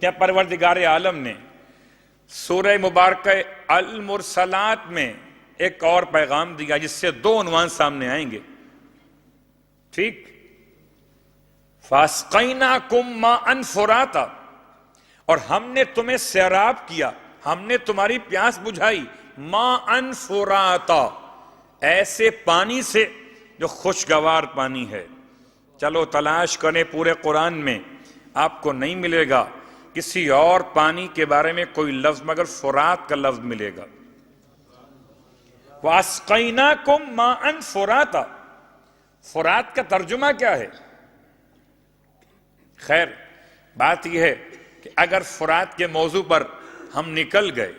کیا پروردگار عالم نے سورہ مبارکہ المرسلات میں ایک اور پیغام دیا جس سے دو عنوان سامنے آئیں گے، ٹھیک؟ فَاسْقَيْنَاكُمْ مَاءً فُرَاتًا، اور ہم نے تمہیں سیراب کیا، ہم نے تمہاری پیاس بجھائی، مَاءً فُرَاتًا، ایسے پانی سے جو خوشگوار پانی ہے۔ چلو تلاش کریں پورے قرآن میں، آپ کو نہیں ملے گا کسی اور پانی کے بارے میں کوئی لفظ مگر فرات کا لفظ ملے گا۔ وَأَسْقَيْنَاكُمْ مَاءً فُرَاتًا، فرات کا ترجمہ کیا ہے؟ خیر، بات یہ ہے کہ اگر فرات کے موضوع پر ہم نکل گئے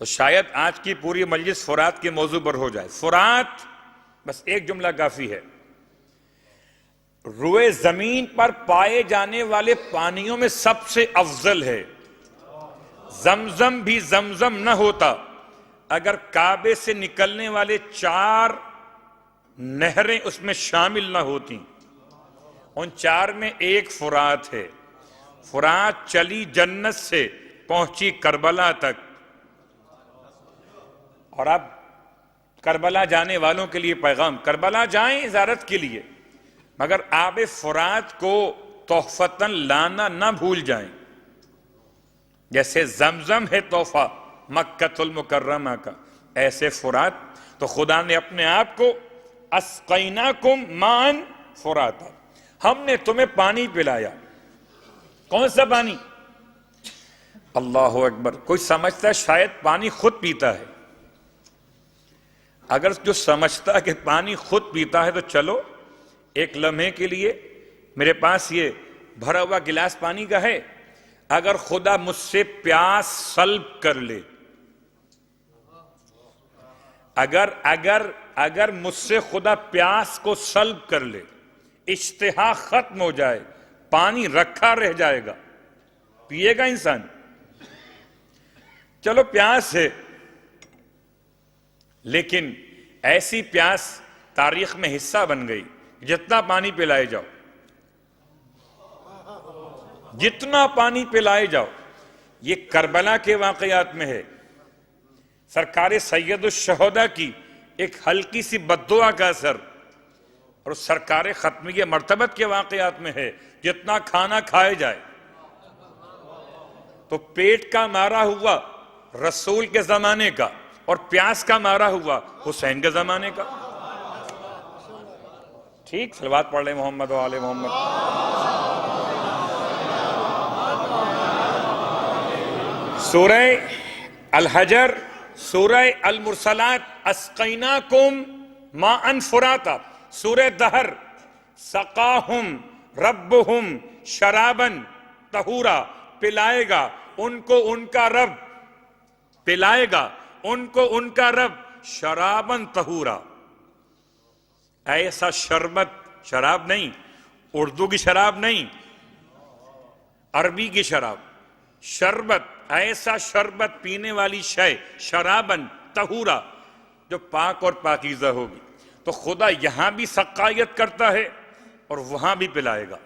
تو شاید آج کی پوری مجلس فرات کے موضوع پر ہو جائے۔ فرات بس ایک جملہ کافی ہے، روئے زمین پر پائے جانے والے پانیوں میں سب سے افضل ہے۔ زمزم بھی زمزم نہ ہوتا اگر کعبے سے نکلنے والے 4 نہریں اس میں شامل نہ ہوتی۔ ان 4 میں ایک فرات ہے۔ فرات چلی جنت سے پہنچی کربلا تک، اور اب کربلا جانے والوں کے لیے پیغام، کربلا جائیں زیارت کے لیے مگر آب فرات کو تحفتاً لانا نہ بھول جائیں۔ جیسے زمزم ہے تحفہ مکۃ المکرمہ کا، ایسے فرات، تو خدا نے اپنے آپ کو اسقیناکم ماء فراتا، ہم نے تمہیں پانی پلایا۔ کون سا پانی؟ اللہ اکبر! کوئی سمجھتا ہے شاید پانی خود پیتا ہے۔ اگر جو سمجھتا ہے کہ پانی خود پیتا ہے تو چلو ایک لمحے کے لیے میرے پاس یہ بھرا ہوا گلاس پانی کا ہے، اگر خدا مجھ سے پیاس سلب کر لے، اگر مجھ سے خدا پیاس کو سلب کر لے، اشتہا ختم ہو جائے، پانی رکھا رہ جائے گا، پیے گا انسان؟ چلو پیاس ہے، لیکن ایسی پیاس تاریخ میں حصہ بن گئی، جتنا پانی پلائے جاؤ، جتنا پانی پلائے جاؤ۔ یہ کربلا کے واقعات میں ہے، سرکار سید الشہداء کی ایک ہلکی سی بددعا کا اثر، اور سرکار ختمیہ مرتبت کے واقعات میں ہے، جتنا کھانا کھائے جائے۔ تو پیٹ کا مارا ہوا رسول کے زمانے کا اور پیاس کا مارا ہوا حسین کے زمانے کا۔ ٹھیک، صلوات پڑھ لیں محمد و آل محمد۔ سورہ الحجر، سورہ المرسلات، اسقیناکم ماء فراتا، سورہ دہر، سقاہم ربہم شرابا طہورا، پلائے گا ان کو ان کا رب، پلائے گا ان کو ان کا رب شرابا طہورا، ایسا شربت، شراب نہیں، اردو کی شراب نہیں، عربی کی شراب، شربت، ایسا شربت پینے والی شے، شرابن طہورا، جو پاک اور پاکیزہ ہوگی۔ تو خدا یہاں بھی سقائیت کرتا ہے اور وہاں بھی پلائے گا۔